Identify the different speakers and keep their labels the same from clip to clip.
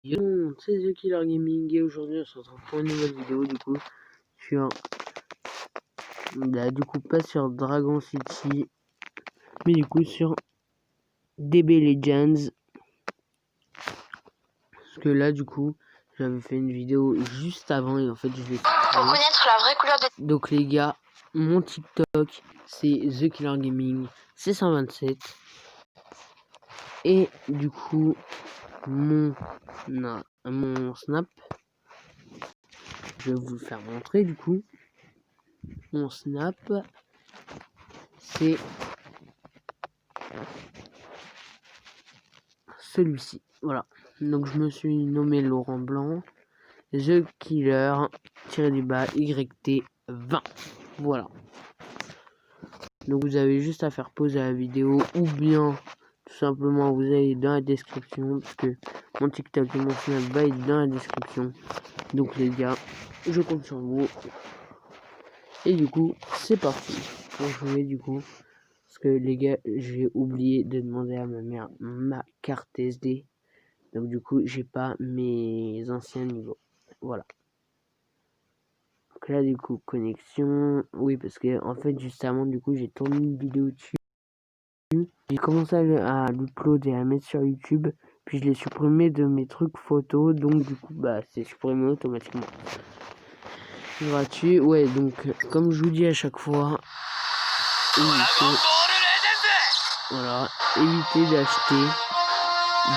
Speaker 1: Yo, c'est The Killer Gaming et aujourd'hui on se retrouve pour une nouvelle vidéo sur pas sur Dragon City mais sur DB Legends, parce que là j'avais fait une vidéo juste avant et en fait je l'ai supprimée.
Speaker 2: Pour connaître la vraie couleur de...
Speaker 1: Donc les gars, mon TikTok c'est The Killer Gaming C127 et mon Snap, je vais vous le faire montrer. Mon Snap c'est celui-ci, voilà. Donc je me suis nommé Laurent Blanc, The Killer YT 20. Voilà. Donc vous avez juste à faire pause à la vidéo ou bien tout simplement vous allez dans la description, parce que mon TikTok et mon Snap va être dans la description. Donc les gars, je compte sur vous. Et c'est parti pour jouer parce que les gars, j'ai oublié de demander à ma mère ma carte SD. Donc j'ai pas mes anciens niveaux. Voilà. Donc là connexion. Oui, parce que en fait juste avant j'ai tourné une vidéo dessus. J'ai commencé à l'upload et à mettre sur YouTube. Puis je l'ai supprimé de mes trucs photos. Donc c'est supprimé automatiquement. Gratuit. Ouais, donc comme je vous dis à chaque fois, évitez d'acheter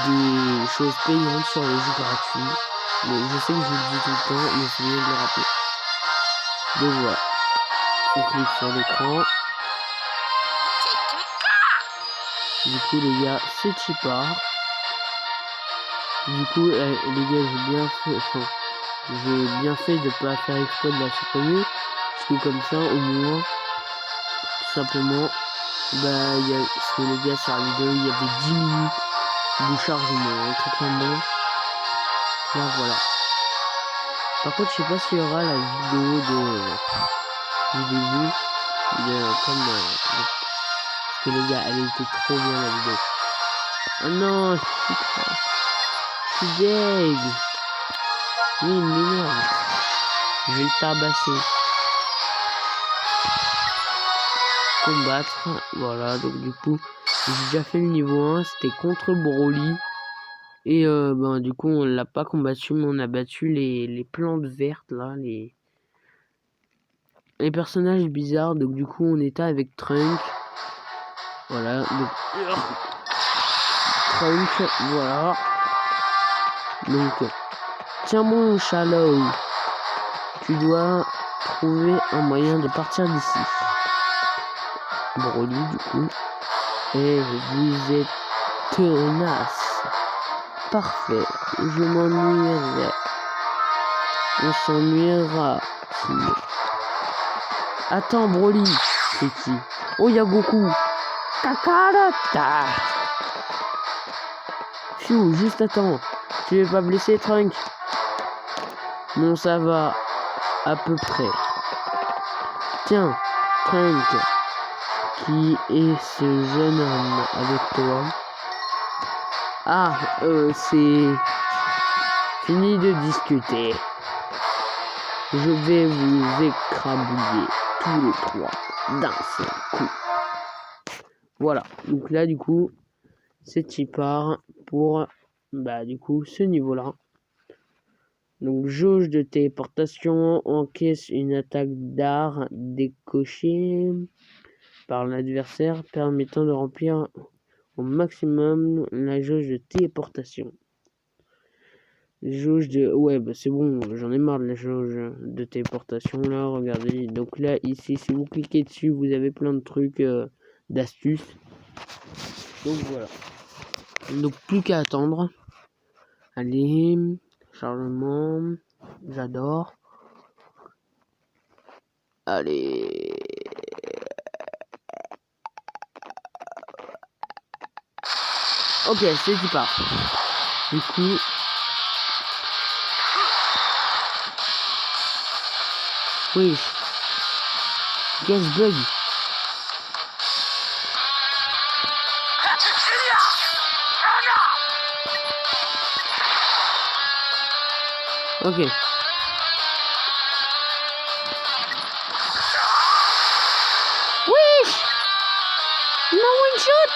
Speaker 1: des choses payantes sur les jeux gratuits. Mais je sais que je vous le dis tout le temps, mais c'est bien de le rappeler. Donc voilà. On clique sur l'écran. Les gars, c'est Chipar. Les gars, j'ai bien fait de pas faire exprès de la supprimer. Parce que comme ça, au moins, tout simplement, parce que les gars, sur la vidéo, il y avait 10 minutes de chargement, tout simplement. Là, voilà. Par contre, je sais pas s'il y aura la vidéo du début, parce que les gars, elle était trop bien la vidéo. Oh non, je suis deg. Oui, il m'énerve. Je vais le tabasser. Combattre. Voilà, donc j'ai déjà fait le niveau 1, c'était contre Broly. Et on l'a pas combattu, mais on a battu les plantes vertes là, les personnages bizarres. Donc on était avec Trunk. Voilà, donc Trunk, voilà. Donc tiens bon Shallow, tu dois trouver un moyen de partir d'ici. Broly et vous êtes tenace. Parfait, je m'ennuierai. On s'ennuiera. Attends, Broly, c'est qui? Oh, y'a Goku. Kakarata. Fiu, juste attends. Tu veux pas blesser Trunk? Non, ça va. À peu près. Tiens, Trunk. Qui est ce jeune homme avec toi? Ah, c'est fini de discuter. Je vais vous écrabouiller tous les trois d'un seul coup. Voilà. Donc là, c'est Chipar pour ce niveau-là. Donc jauge de téléportation, encaisse une attaque d'art décochée par l'adversaire, permettant de remplir au maximum la jauge de téléportation. Jauge de... Ouais, c'est bon, j'en ai marre de la jauge de téléportation, là, regardez. Donc là, ici, si vous cliquez dessus, vous avez plein de trucs, d'astuces. Donc voilà. Donc plus qu'à attendre. Allez, chargement, j'adore. Allez... Ok, c'est du part. Oui. Guess bug. Ok. Wesh! No one shot!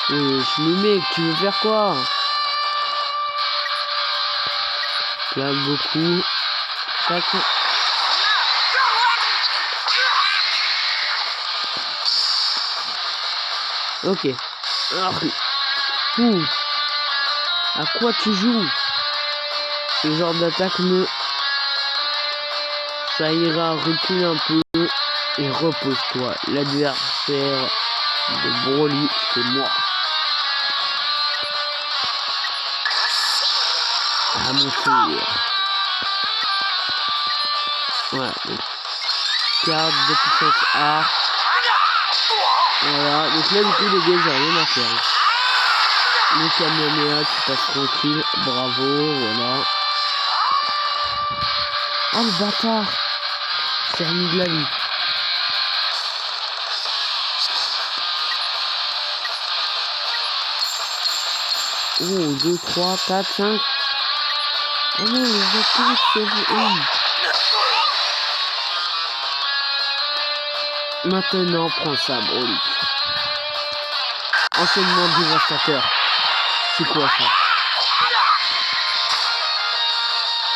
Speaker 1: Wesh, mais mec, tu veux faire quoi? Là, Goku. Tac. Ok. À quoi tu joues? Ce genre d'attaque ne... Ça ira, recule un peu et repose-toi. L'adversaire de Broly, c'est moi. À mon tour. Voilà. Carte de puissance A. Voilà. Donc là, du coup, les gars, j'ai rien à faire. Le Kamehameha qui passe tranquille. Bravo, voilà. Oh le bâtard! C'est remis de la vie. Oh, 2, 3, 4, 5. Oh non, les attaques, c'est bon. Maintenant, prends ça, Broly. Enseignement dévastateur. C'est quoi ça?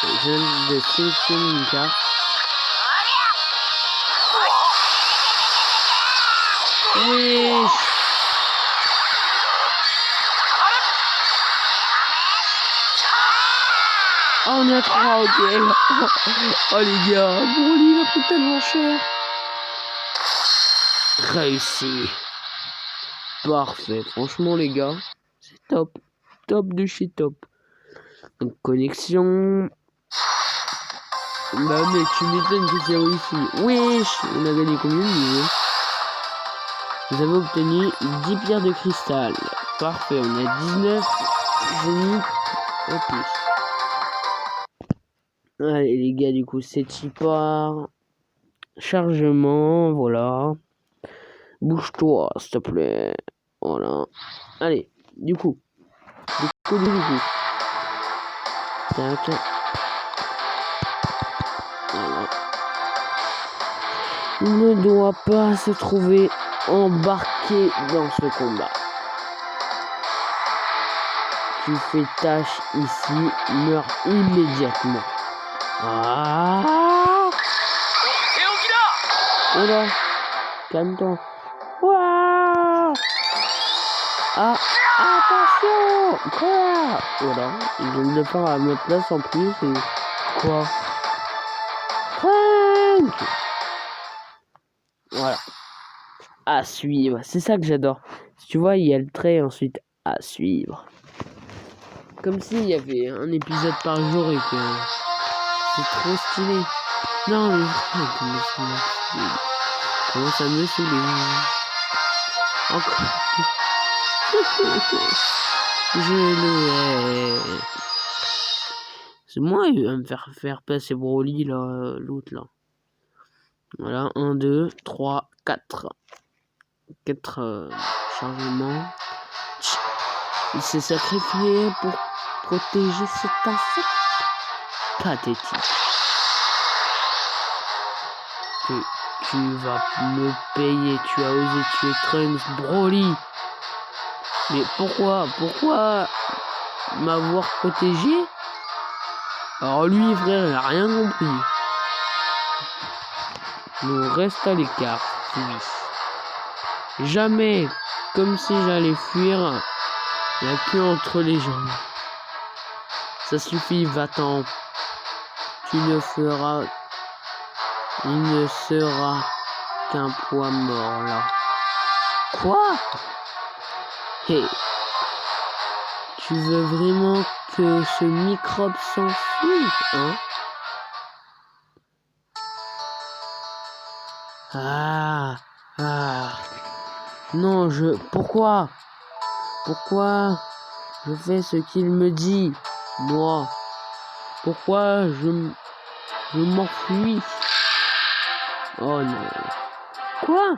Speaker 1: Je viens de sélectionner une carte. Wesh! Oh, on est à 3, ok. Oh les gars, Broly il a pris tellement cher. Réussi. Parfait. Franchement les gars, c'est top. Top de chez top. Donc connexion. Bah mec, tu m'étonnes que c'est réussi. Wesh! On a gagné combien de niveaux? Vous avez obtenu 10 pierres de cristal. Parfait, on a 19 zéniths en plus. Allez les gars, du coup c'est part. Chargement, voilà. Bouge-toi, s'il te plaît. Voilà. Allez, du coup. Tac. Voilà. Il ne doit pas se trouver embarqué dans ce combat. Tu fais tâche ici, meurs immédiatement. Ah! Oh là! Calme-toi. Ouah! Ah! Attention! Quoi? Voilà. Il vient de le faire à ma place en plus. Et... Quoi? Frank! Voilà. À suivre. C'est ça que j'adore. Tu vois, il y a le trait ensuite à suivre. Comme s'il y avait un épisode par jour et que c'est trop stylé. Non, mais comment ça me saoule. Encore. Je le hais. C'est moi, il va me faire passer Broly là, l'autre là. Voilà, 1, 2, 3, 4. 4 chargements. Il s'est sacrifié pour protéger cet insecte. Pathétique. Tu vas me payer. Tu as osé tuer Trunks, Broly. Mais pourquoi m'avoir protégé? Alors lui, frère, il a rien compris. Nous reste à l'écart, oui. Jamais, comme si j'allais fuir, la queue entre les jambes. Ça suffit, va-t'en. Il ne sera qu'un poids mort là. Quoi? Hey, tu veux vraiment que ce microbe s'enfuit, hein? Non, pourquoi je fais ce qu'il me dit? Moi, Pourquoi je m'enfuis? Oh non. Quoi?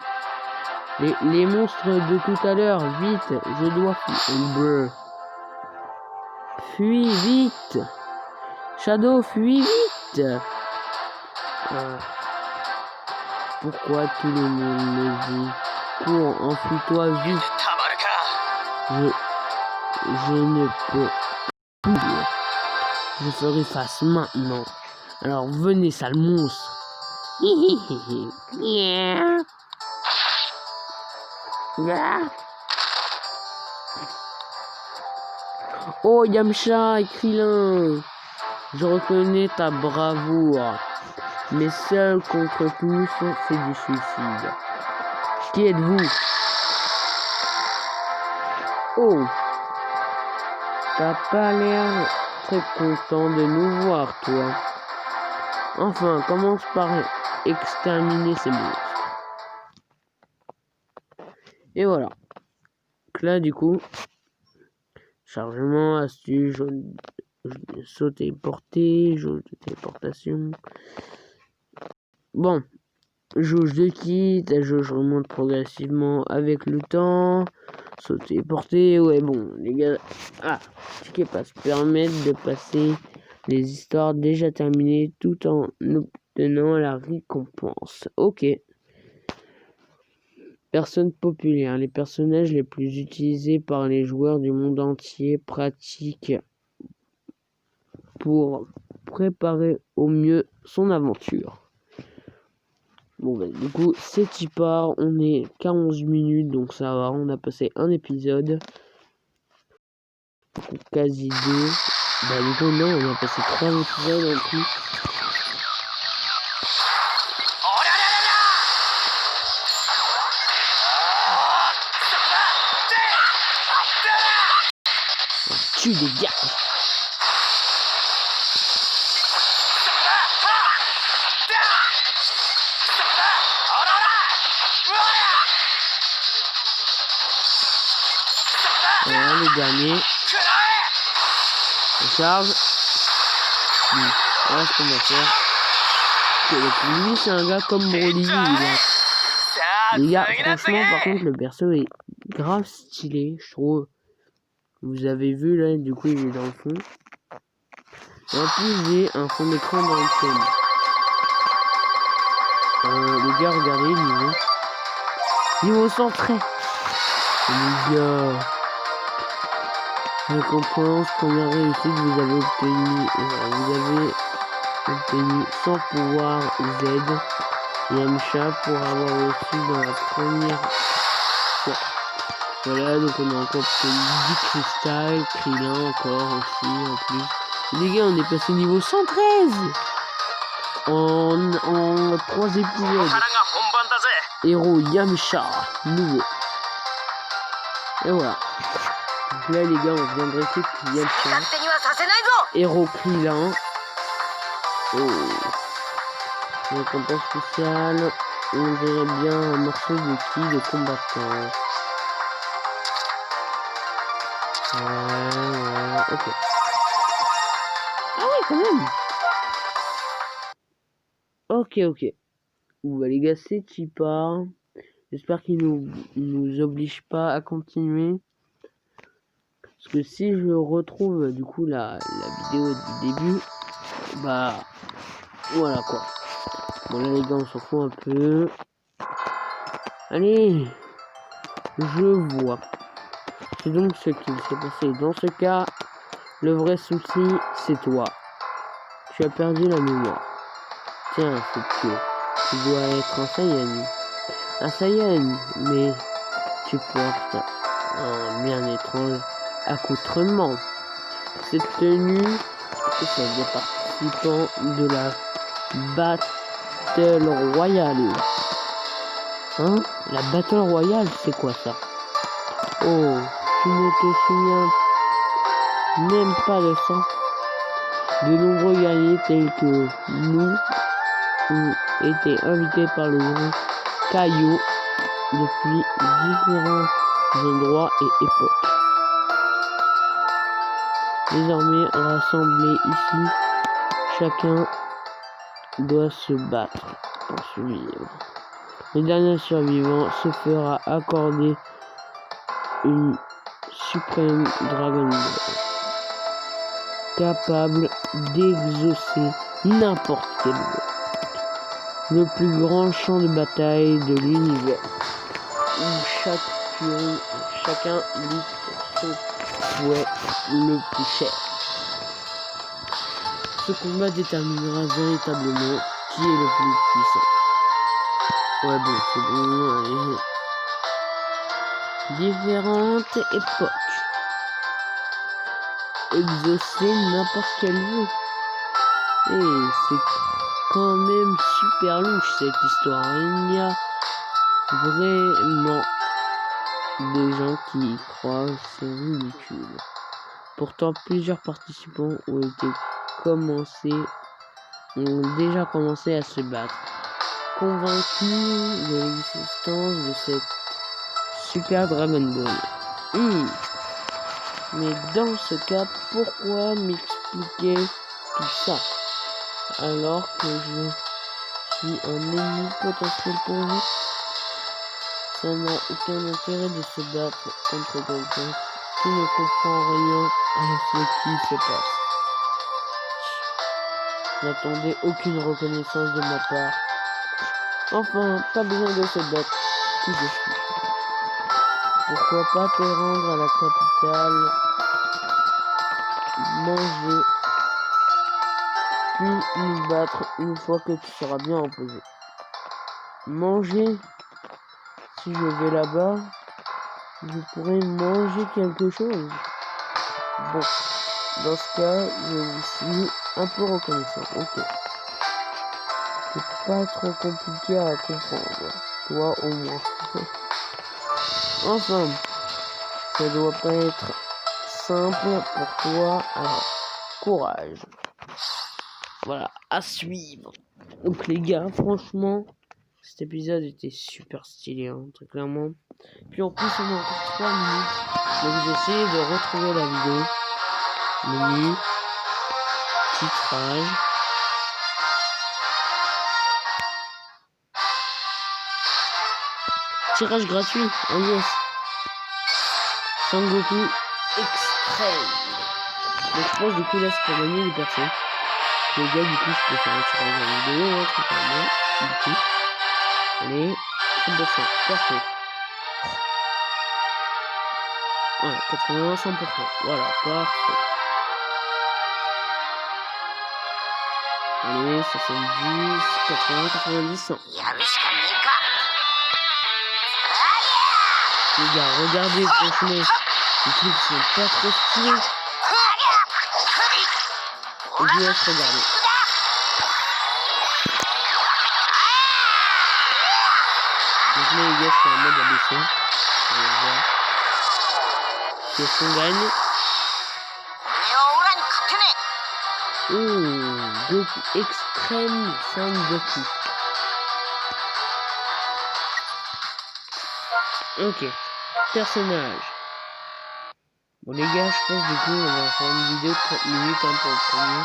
Speaker 1: Les monstres de tout à l'heure, vite, je dois fuir. Fuis vite. Shadow, fuis vite. Pourquoi tout le monde me dit cours, enfuis-toi vite. Je ne peux plus. Je ferai face maintenant. Alors venez, sale monstre. Oh Yamcha et Krillin, je reconnais ta bravoure, mais seul contre tous, c'est du suicide. Qui êtes-vous? Oh, t'as pas l'air très content de nous voir, toi. Enfin, commence par exterminer ces monstres. Et voilà. Donc là, du coup, chargement, astuce, sauter, porter, jauge de téléportation. Bon, jauge de kit, la jauge remonte progressivement avec le temps. Sauter, porter, ouais, bon, les gars. Ah, ticket passe permettre de passer les histoires déjà terminées tout en obtenant la récompense. Ok. Personnes populaires. Les personnages les plus utilisés par les joueurs du monde entier pratiquent pour préparer au mieux son aventure. Bon bah du coup c'est y part, on est qu'à 11 minutes donc ça va, on a passé un épisode. Quasi deux. Bah du coup non, on a passé 3 épisodes en plus. Tu les gars. Voilà le dernier. On charge. Voilà ce qu'on va faire. Lui c'est un gars comme Broly. Les gars, franchement par contre le perso est grave stylé, je trouve. Vous avez vu là, du coup il est dans le fond. Et en plus j'ai un fond d'écran dans le thème. Les gars, regardez le niveau. Niveau centré. Les gars. Récompense, première réussite, vous avez obtenu 100 pouvoirs Z. Yamcha pour avoir reçu dans la première fois. Voilà, donc on a encore obtenu 10 cristal, Krillin encore aussi en plus. Les gars, on est passé niveau 113 en 3 épisodes. Héros Yamcha, nouveau. Et voilà. Donc là les gars, on vient de récupérer Yamcha. Héros Krillin. Oh. Récompense spéciale. On dirait bien un morceau de ki de combattant. Ouais, ok. Ah oui, quand même. Ok. Bon bah les gars, c'est Chipa. J'espère qu'il nous oblige pas à continuer. Parce que si je retrouve du coup la vidéo du début, bah voilà quoi. Bon là les gars, on s'en fout un peu. Allez, je vois. C'est donc ce qu'il s'est passé. Dans ce cas, le vrai souci, c'est toi. Tu as perdu la mémoire. Tiens, c'est que tu dois être un Saiyan. Un Saiyan, mais tu portes un bien étrange accoutrement. Cette tenue, c'est des participants de la Battle Royale. Hein? La Battle Royale, c'est quoi ça? Oh, tu ne te souviens même pas de ça? De nombreux guerriers tels que nous ont été invités par le groupe Kaio depuis différents endroits et époques. Désormais rassemblés ici, chacun doit se battre pour survivre. Le dernier survivant se fera accorder une suprême Dragon Ball, capable d'exaucer n'importe quel jeu. Le plus grand champ de bataille de l'univers, où chacun lutte pour son souhait le plus cher. Ce combat déterminera véritablement qui est le plus puissant. Ouais bon, c'est bon, différentes époques. Exaucer n'importe quel jeu. Et c'est quand même super louche cette histoire. Il y a vraiment des gens qui y croient, c'est ridicule. Pourtant, plusieurs participants ont déjà commencé à se battre, convaincus de l'existence de cette Super Dragon Ball. Mais dans ce cas, pourquoi m'expliquer tout ça alors que je suis un ennemi potentiel pour vous? Ça n'a aucun intérêt de se battre contre quelqu'un qui ne comprend rien à ce qui se passe. N'attendez aucune reconnaissance de ma part. Enfin, pas besoin de se battre tout de suite. Pourquoi pas te rendre à la capitale, manger, puis nous battre une fois que tu seras bien reposé. Manger? Si je vais là-bas, je pourrais manger quelque chose. Bon, dans ce cas, je vous suis un peu reconnaissant. Ok. C'est pas trop compliqué à comprendre. Toi au moins. Enfin, ça doit pas être simple pour toi. Alors, courage. Voilà, à suivre. Donc les gars, franchement, cet épisode était super stylé, hein, très clairement. Puis en plus, on a encore 3 minutes. Donc j'essaie de retrouver la vidéo. Menu, titrage. Tirage gratuit, oh yes. Sangoku Extreme. Donc je pense du coup là c'est pour gagner les personnes. Les gars du coup je peux faire un tirage en vidéo, hein, très clairement. Du coup. Allez, 100%, parfait. Ouais, 80, 100%. Voilà, parfait. Allez, 70, 80, 90, 100. Les gars, regardez, franchement, les trucs sont pas trop stylés. Et je vous laisse regarder. Donc là, les gars, c'est un mode ABC. On va voir. Qu'est-ce qu'on gagne? Oh, Goku Extreme Sangoku. Ok, personnage. Bon les gars, je pense du coup on va faire une vidéo de 30 minutes hein, pour le premier.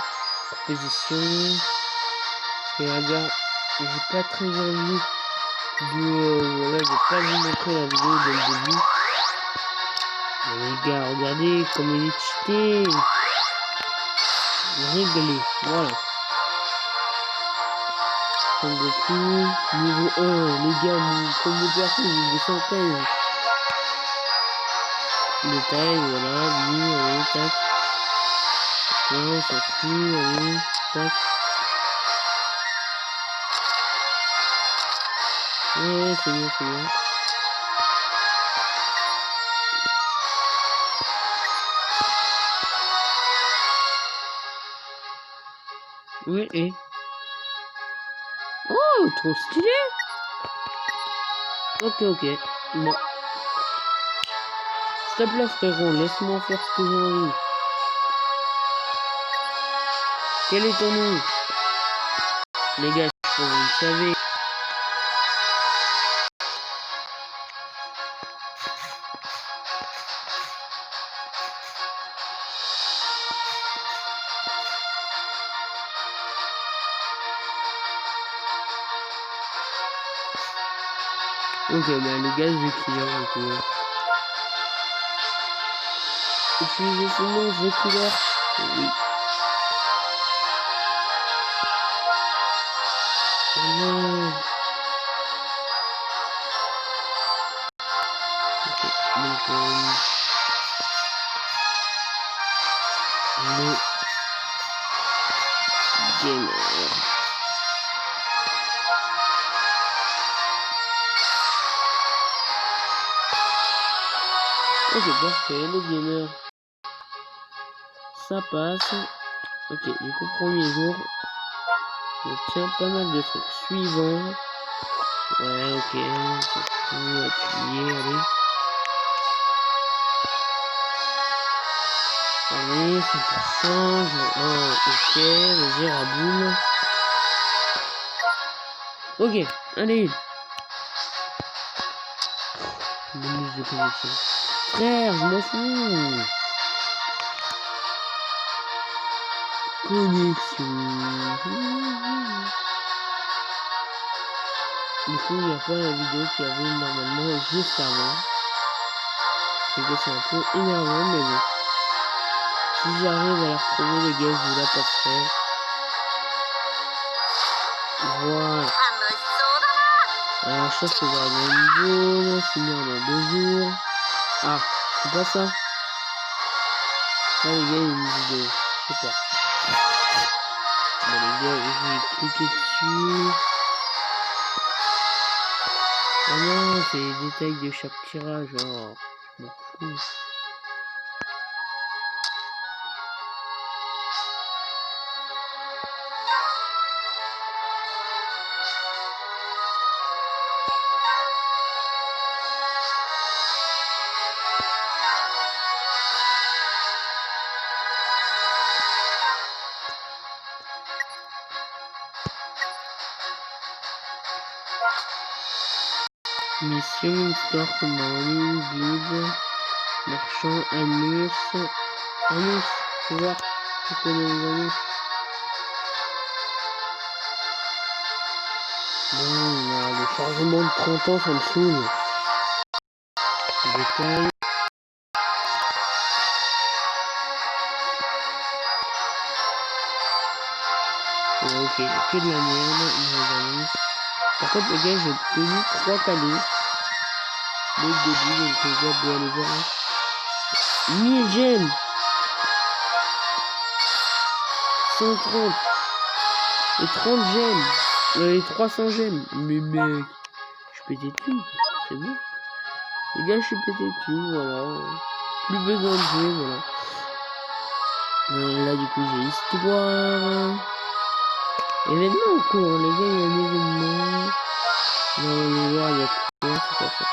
Speaker 1: Proposition. Parce que les gars, j'ai pas très envie de... voilà, j'ai pas vous montrer la vidéo dès le début. Mais les gars, regardez comme il est cheaté. Réglé, voilà. Sangoku, niveau 1, les gars, mon premier perso, niveau 113. Détail, voilà, lui, allez, tac. Là, on s'en fout, allez, tac. Ouais, c'est bien, c'est bien. Oui, et... Oh, trop stylé. Ok. Bon. S'il te plaît, frérot, laisse-moi faire ce que j'ai envie. Quel est ton nom? Les gars, je pense que vous le savez. Ok, bah le gaz de killer, du coup. Utilisez ce nom, The Killer. Oui. Oh non. Ok, donc le gamer. Ok, parfait, le gamer. Ça passe. Ok, du coup, premier jour. On obtient pas mal de trucs. Suivant. Ouais, ok. C'est tout. Appuyer, allez. Allez, 100%. Jour 1. Ok, vas-y, raboule. Ok, allez. Bonus de connexion. Frère, je m'en fous. Connexion. Du coup, il n'y a pas la vidéo qu'il y avait normalement juste avant. Et que c'est un peu énervant, mais bon. Si j'arrive à la retrouver, les gars, je vous la passerai. Voilà. Alors, ça, c'est Dragon Ball. Finir dans 2 jours. Ah, c'est pas ça. Là, les gars, il y a une vidéo. Je sais pas. Bon, les gars, je vais cliquer dessus. Ah non, c'est les détails de chaque tirage. Oh, je m'en fous. Mission, histoire, combat en ligne, guide, marchand, annonce. Annonce, tu vois, tu connais les annonces. Bon, là, le chargement de 30 ans, ça me saoule. Détail. Ouais, ok, il y a que de la merde, les annonces. Par contre, les gars, j'ai obtenu 3 cadeaux. Dès le début, donc les gars, doivent aller voir. 1000 gemmes, 130 et 30 gemmes, et 300 gemmes. Mais mec, je suis pété de thunes, c'est bon. Les gars, je suis pété de thunes, voilà. Plus besoin de jouer, voilà. Là, du coup, j'ai histoire. Événement en cours, les gars, il y a un événement. Là, on va voir, il y a quoi, c'est pas ça.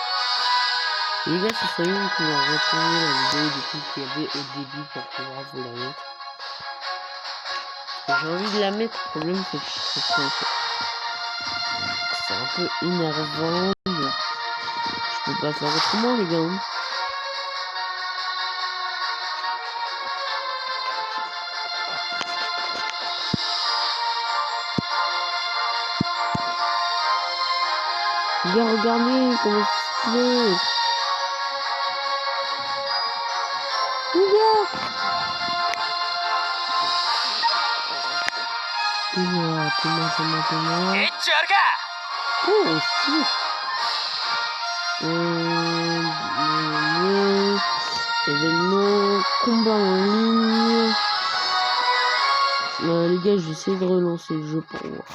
Speaker 1: Les gars, ce serait bien de pouvoir retrouver la vidéo du coup qu'il y avait au début pour pouvoir vous la mettre. J'ai envie de la mettre, le problème c'est que c'est un peu énervant. Je peux pas faire autrement, les gars. Les gars, regardez comment c'est stylé. Les gars. T'es-moi. Oh, stylé. Événement, combat en ligne. Les gars, je vais essayer de relancer le jeu pour voir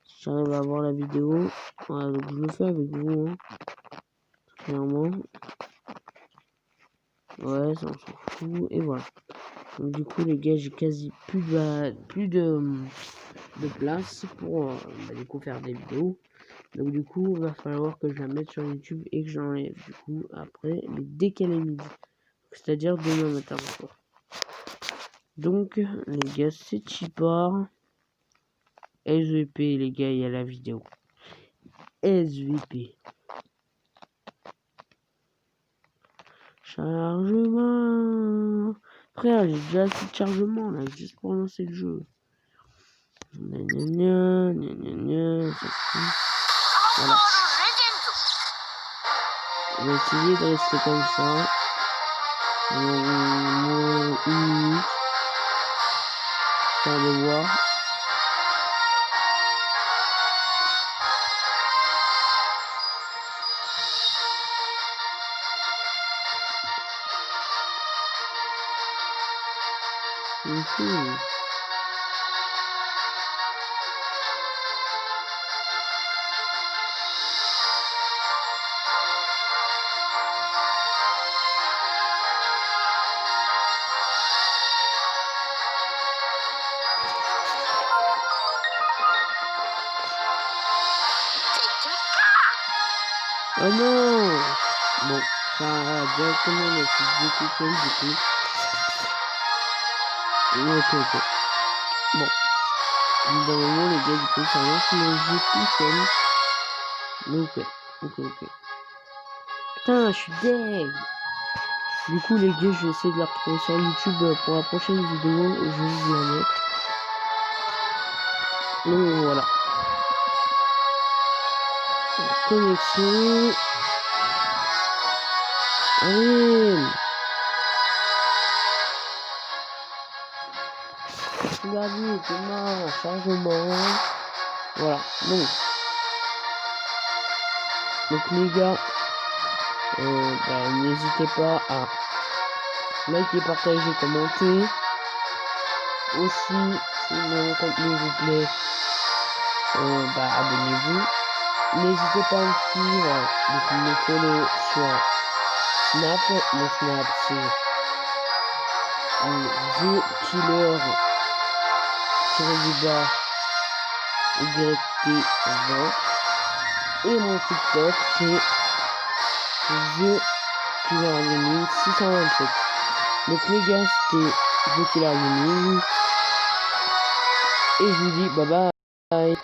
Speaker 1: si j'arrive à avoir la vidéo. Voilà, donc je le fais avec vous, hein, clairement. Ouais, ça on s'en fout. Et voilà. Donc du coup, les gars, j'ai quasi plus de place pour du coup faire des vidéos. Donc du coup, il va falloir que je la mette sur YouTube et que j'enlève du coup après, mais dès qu'elle est midi. C'est-à-dire demain matin encore. Donc les gars, c'est Chipar. SVP, les gars, il y a la vidéo. SVP. Chargement. Frère, j'ai déjà assez de chargement là, juste pour lancer le jeu. Gna gna gna, gna gna gna, voilà. On va essayer de rester comme ça. Moins 1 minute. Histoire de voir. Oh non! Bon, ça a directement la exécution du coup. Ok. Bon. Normalement les gars du coup ça lance le jeu tout seul. Ok. Putain, je suis deg! Du coup les gars, je vais essayer de la retrouver sur YouTube pour la prochaine vidéo. Je vais vous la mettre. Donc voilà. Connexion. Allez! Regardez, demain, chargement. Voilà, donc les gars, n'hésitez pas à liker, partager, commenter. Aussi, si mon contenu vous plaît, abonnez-vous. N'hésitez pas à me suivre, donc me follow sur Snap. Mon Snap c'est The Killer YT20. Et mon TikTok c'est The Killer Gaming 627. Donc les gars, c'était The Killer Gaming. Et je vous dis bye bye.